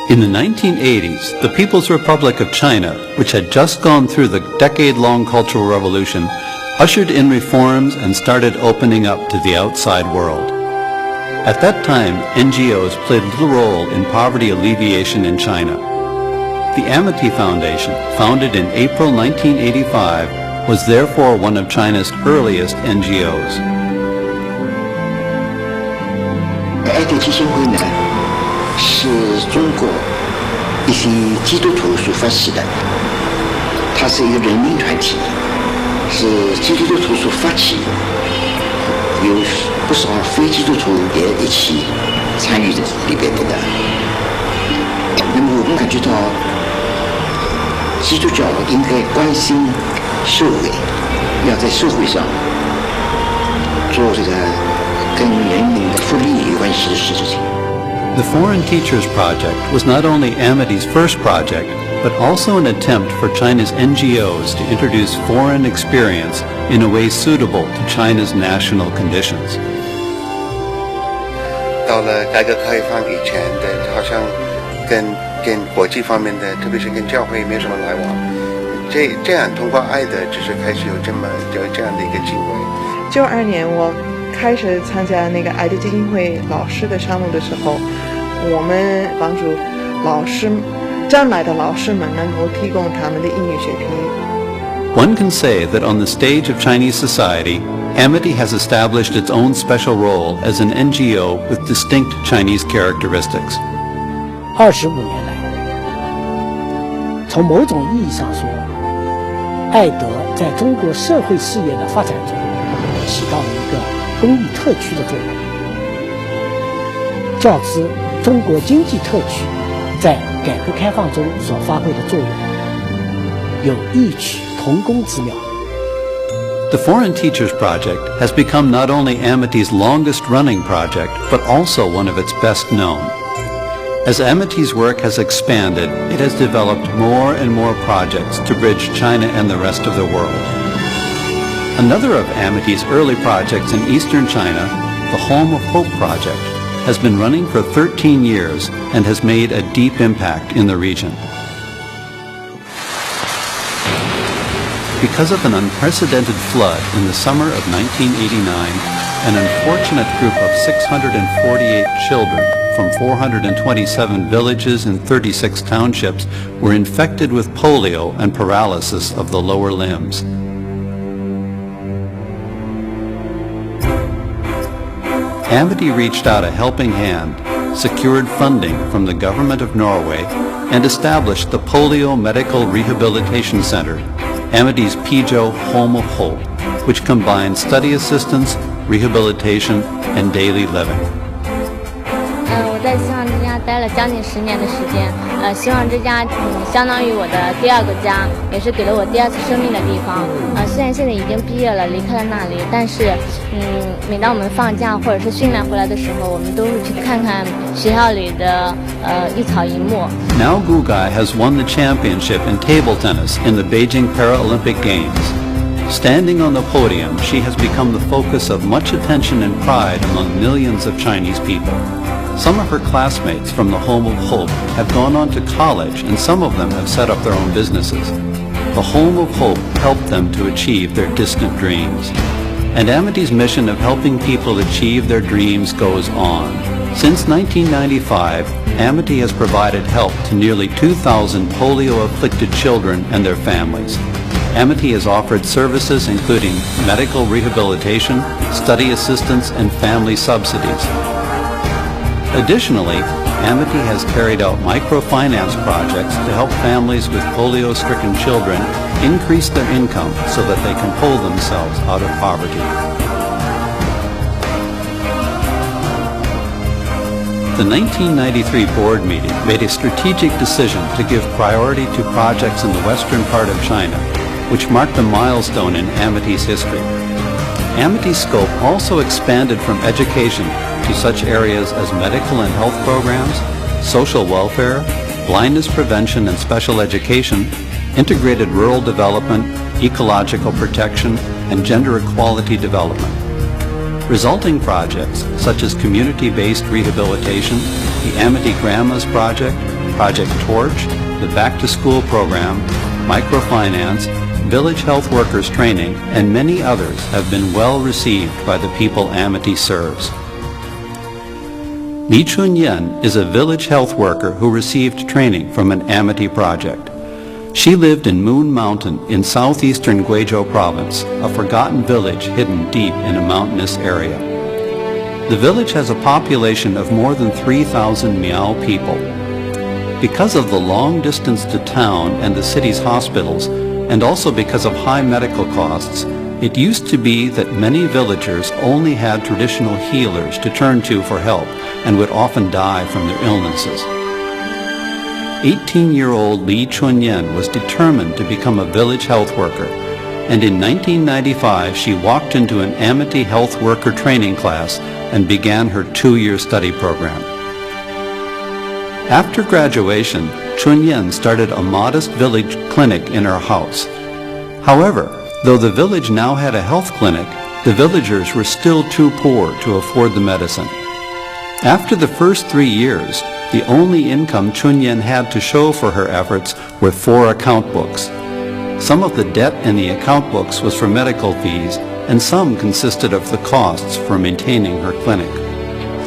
In the 1980s, the People's Republic of China, which had just gone through the decade-long Cultural Revolution, ushered in reforms and started opening up to the outside world. At that time, NGOs played little role in poverty alleviation in China. The Amity Foundation, founded in April 1985, was therefore one of China's earliest NGOs. 爱德基金会呢，是中国一些基督徒所发起的，它是一个人民团体，是基督徒所发起，有不少非基督徒也一起参与在里边的。那么我们感觉到，基督教应该关心社会，要在社会上做这个跟人民的福利有关系的事情。The Foreign Teachers Project was not only Amity's first project, but also an attempt for China's NGOs to introduce foreign experience in a way suitable to China's national conditions. 到了改革开放以前的，好像跟国际方面的，特别是跟教会没什么来往。这样通过爱的，只是开始有这样的一个机会。92年我开始参加那个爱德基金会老师的项目的时候，我们帮助老师将来的老师们能够提供他们的英语水平。One can say that on the stage of Chinese society, Amity has established its own special role as an NGO with distinct Chinese characteristics. 25年来，从某种意义上说，爱德在中国社会事业的发展中起到了一个公益特区的作用，较之中国经济特区在改革开放中所发挥的作用有异曲同工之妙。The Foreign Teachers Project has become not only Amity's longest-running project, but also one of its best known. As Amity's work has expanded, it has developed more and more projects to bridge China and the rest of the world. Another of Amity's early projects in eastern China, the Home of Hope Project, has been running for 13 years and has made a deep impact in the region. Because of an unprecedented flood in the summer of 1989, an unfortunate group of 648 children from 427 villages and 36 townships were infected with polio and paralysis of the lower limbs. Amity reached out a helping hand, secured funding from the government of Norway, and established the Polio Medical Rehabilitation Center, Amity's Pijo Home of Hope, which combines study assistance, rehabilitation, and daily living. 我在希望之家待了将近10年的时间，希望之家相当于我的第二个家，也是给了我第二次生命的地方。虽然现在已经毕业了，离开了那里，但是每当我们放假或者是训练回来的时候，我们都会去看看学校里的一草一木。Now Gugai has won the championship in table tennis in the Beijing Paralympic Games. Standing on the podium, she has become the focus of much attention and pride among millions of Chinese people. Some of her classmates from the Home of Hope have gone on to college, and some of them have set up their own businesses. The Home of Hope helped them to achieve their distant dreams. And Amity's mission of helping people achieve their dreams goes on. Since 1995, Amity has provided help to nearly 2,000 polio-afflicted children and their families. Amity has offered services including medical rehabilitation, study assistance, and family subsidies. Additionally, Amity has carried out microfinance projects to help families with polio-stricken children increase their income so that they can pull themselves out of poverty. The 1993 board meeting made a strategic decision to give priority to projects in the western part of China, which marked a milestone in Amity's history. Amity's scope also expanded from education to such areas as medical and health programs, social welfare, blindness prevention and special education, integrated rural development, ecological protection, and gender equality development. Resulting projects, such as community-based rehabilitation, the Amity Grandmas Project, Project Torch, the Back to School program, microfinance, village health workers training, and many others have been well received by the people Amity serves. Li Chunyan is a village health worker who received training from an Amity project. She lived in Moon Mountain in southeastern Guizhou province, a forgotten village hidden deep in a mountainous area. The village has a population of more than 3,000 Miao people. Because of the long distance to town and the city's hospitals, and also because of high medical costs, it used to be that many villagers only had traditional healers to turn to for help and would often die from their illnesses. 18-year-old Li Chunyan was determined to become a village health worker, and in 1995 she walked into an Amity health worker training class and began her 2-year study program. After graduation, Chunyan started a modest village clinic in her house. However, though the village now had a health clinic, the villagers were still too poor to afford the medicine. After the first 3 years, the only income Chunyan had to show for her efforts were 4 account books. Some of the debt in the account books was for medical fees, and some consisted of the costs for maintaining her clinic.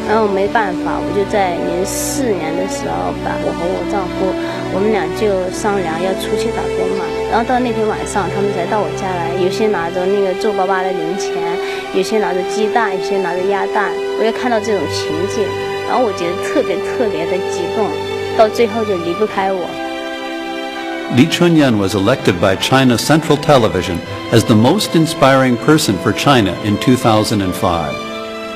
然后没办法，我就在04年的时候吧，我和我丈夫，我们俩就商量要出去打工嘛。然后到那天晚上，他们才到我家来，有些拿着那个皱巴巴的零钱，有些拿着鸡蛋，有些拿着鸭蛋。我就看到这种情景，然后我觉得特别的激动，到最后就离不开我。Li Chunyan was elected by China Central Television as the most inspiring person for China in 2005.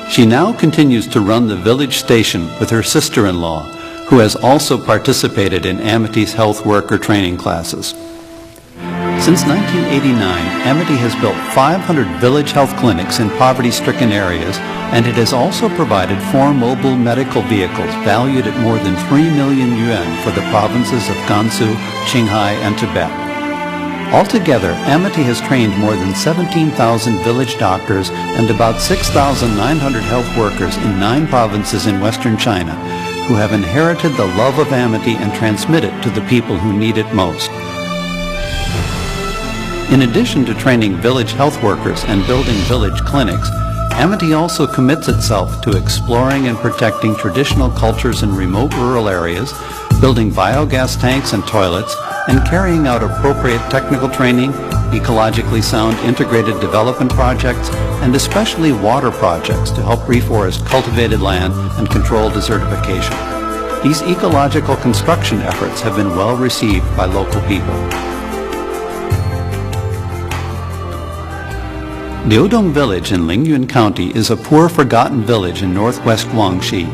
She now continues to run the village station with her sister-in-law, who has also participated in Amity's health worker training classes. Since 1989, Amity has built 500 village health clinics in poverty-stricken areas, and it has also provided 4 mobile medical vehicles valued at more than 3 million yuan for the provinces of Gansu, Qinghai, and Tibet. Altogether, Amity has trained more than 17,000 village doctors and about 6,900 health workers in 9 provinces in western China who have inherited the love of Amity and transmit it to the people who need it most. In addition to training village health workers and building village clinics, Amity also commits itself to exploring and protecting traditional cultures in remote rural areas, building biogas tanks and toilets, and carrying out appropriate technical training, ecologically sound integrated development projects, and especially water projects to help reforest cultivated land and control desertification. These ecological construction efforts have been well received by local people. Liudong Village in Lingyuan County is a poor, forgotten village in northwest Guangxi.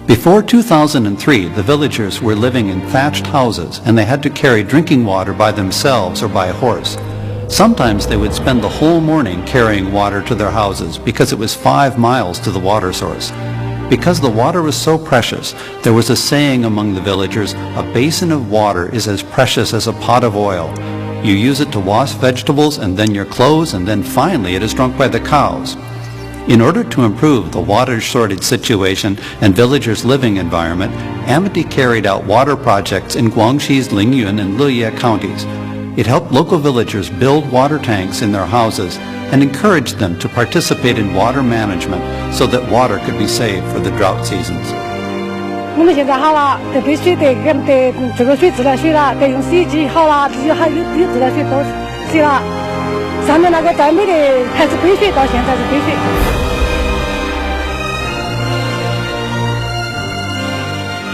Before 2003, the villagers were living in thatched houses and they had to carry drinking water by themselves or by horse. Sometimes they would spend the whole morning carrying water to their houses because it was 5 miles to the water source. Because the water was so precious, there was a saying among the villagers, "A basin of water is as precious as a pot of oil. You use it to wash vegetables and then your clothes, and then finally it is drunk by the cows." In order to improve the water shortage situation and villagers' living environment, Amity carried out water projects in Guangxi's Lingyuan and Liye counties. It helped local villagers build water tanks in their houses and encouraged them to participate in water management so that water could be saved for the drought seasons. 我们现在好了，得杯水得这个水自来水了，得用洗衣机好了，还有自来水都洗了。上面那个再没得还是杯水，到现在是杯水。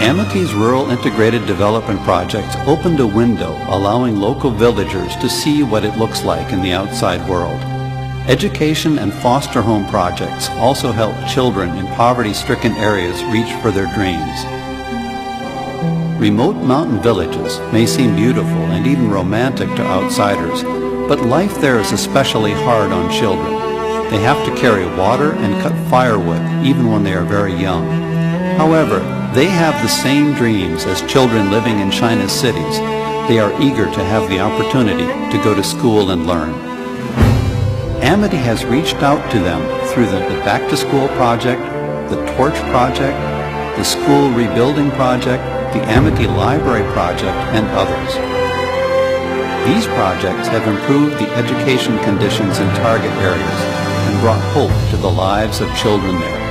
Amity's rural integrated development projects opened a window allowing local villagers to see what it looks like in the outside world. Education and foster home projects also help children in poverty-stricken areas reach for their dreams. Remote mountain villages may seem beautiful and even romantic to outsiders, but life there is especially hard on children. They have to carry water and cut firewood even when they are very young. However, they have the same dreams as children living in China's cities. They are eager to have the opportunity to go to school and learn. Amity has reached out to them through the Back to School Project, the Torch Project, the School Rebuilding Project, the Amity Library Project, and others. These projects have improved the education conditions in target areas and brought hope to the lives of children there.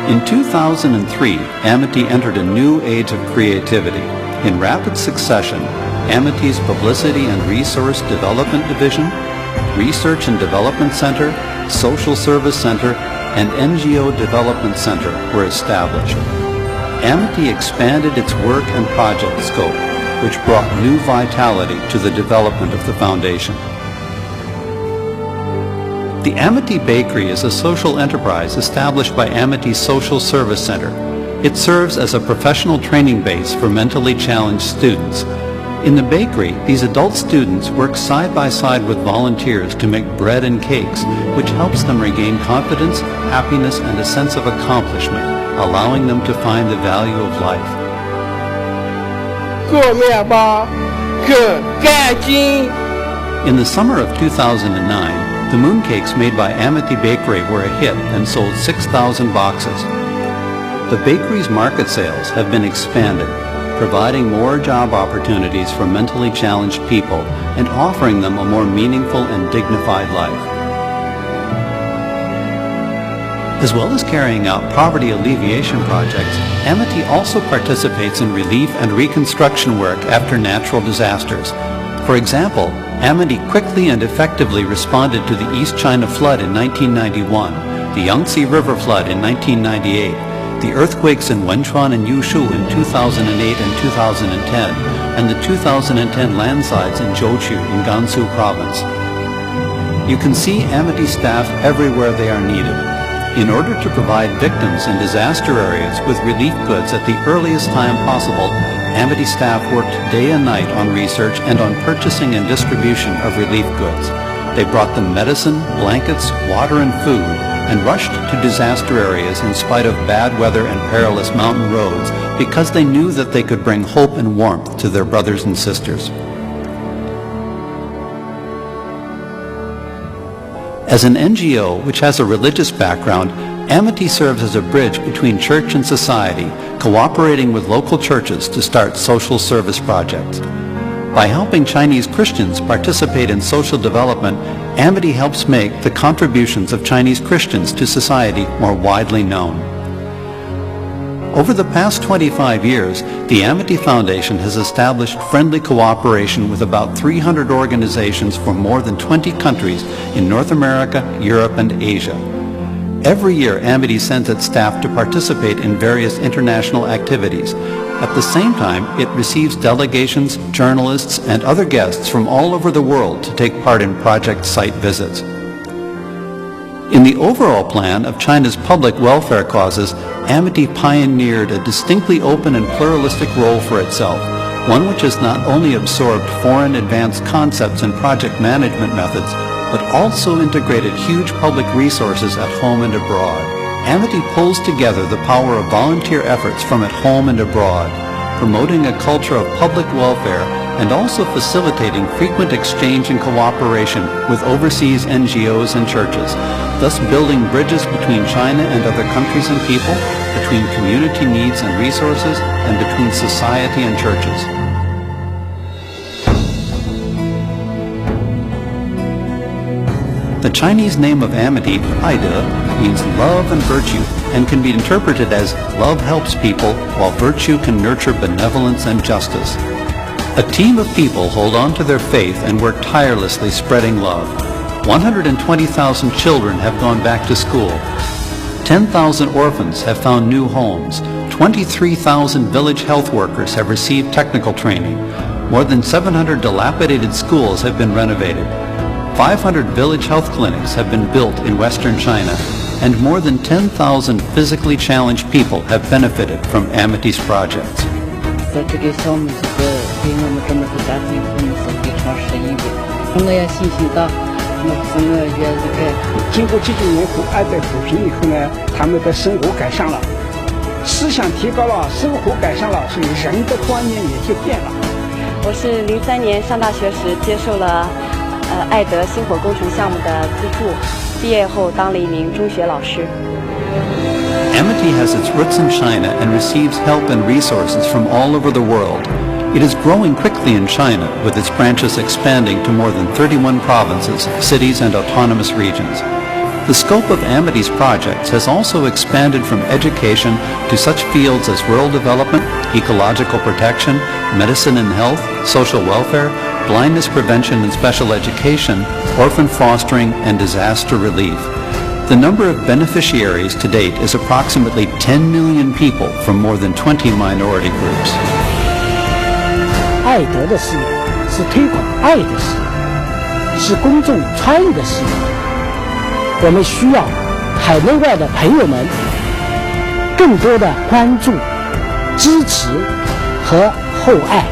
In 2003, Amity entered a new age of creativity. In rapid succession, Amity's Publicity and Resource Development Division, Research and Development Center, Social Service Center, and NGO Development Center were established. Amity expanded its work and project scope, which brought new vitality to the development of the foundation. The Amity Bakery is a social enterprise established by Amity Social Service Center. It serves as a professional training base for mentally challenged students. In the bakery, these adult students work side by side with volunteers to make bread and cakes, which helps them regain confidence, happiness, and a sense of accomplishment, allowing them to find the value of life. 做面包更干净。 In the summer of 2009, the mooncakes made by Amity Bakery were a hit and sold 6,000 boxes. The bakery's market sales have been expanded, providing more job opportunities for mentally challenged people and offering them a more meaningful and dignified life. As well as carrying out poverty alleviation projects, Amity also participates in relief and reconstruction work after natural disasters. For example, Amity quickly and effectively responded to the East China flood in 1991, the Yangtze River flood in 1998, the earthquakes in Wenchuan and Yushu in 2008 and 2010, and the 2010 landslides in Zhoushu in Gansu province. You can see Amity staff everywhere they are needed. In order to provide victims in disaster areas with relief goods at the earliest time possible, Amity staff worked day and night on research and on purchasing and distribution of relief goods. They brought them medicine, blankets, water, and food, and rushed to disaster areas in spite of bad weather and perilous mountain roads because they knew that they could bring hope and warmth to their brothers and sisters. As an NGO which has a religious background, Amity serves as a bridge between church and society, cooperating with local churches to start social service projects. By helping Chinese Christians participate in social development, Amity helps make the contributions of Chinese Christians to society more widely known. Over the past 25 years, the Amity Foundation has established friendly cooperation with about 300 organizations from more than 20 countries in North America, Europe, and Asia. Every year, Amity sends its staff to participate in various international activities. At the same time, it receives delegations, journalists, and other guests from all over the world to take part in project site visits. In the overall plan of China's public welfare causes, Amity pioneered a distinctly open and pluralistic role for itself, one which has not only absorbed foreign advanced concepts and project management methods, but also integrated huge public resources at home and abroad. Amity pulls together the power of volunteer efforts from at home and abroad, promoting a culture of public welfare and also facilitating frequent exchange and cooperation with overseas NGOs and churches, thus building bridges between China and other countries and people, between community needs and resources, and between society and churches. The Chinese name of Amity, Aide, means love and virtue, and can be interpreted as love helps people, while virtue can nurture benevolence and justice. A team of people hold on to their faith and work tirelessly spreading love. 120,000 children have gone back to school. 10,000 orphans have found new homes. 23,000 village health workers have received technical training. More than 700 dilapidated schools have been renovated. 500 village health clinics have been built in Western China, and more than 10,000 physically challenged people have benefited from Amity's projects. 在这个项目给我们这么多家庭父母是非常适应的，我也信心大，我也这个。经过这几年后，爱在扶贫以后呢，他们的生活改善了，思想提高了，生活改善了，所以人的观念也就变了。我是03年上大学时接受了爱德星火工程项目的资助，毕业后当了一名中学老师。Amity has its roots in China and receives help and resources from all over the world. It is growing quickly in China, with its branches expanding to more than 31 provinces, cities, and autonomous regions. The scope of Amity's projects has also expanded from education to such fields as rural development, ecological protection, medicine and health, social welfare, blindness prevention and special education, orphan fostering, and disaster relief. The number of beneficiaries to date is approximately 10 million people from more than 20 minority groups. 爱德的事业是推广爱的事业，是公众参与的事业。我们需要海内外的朋友们更多的关注、支持和厚爱。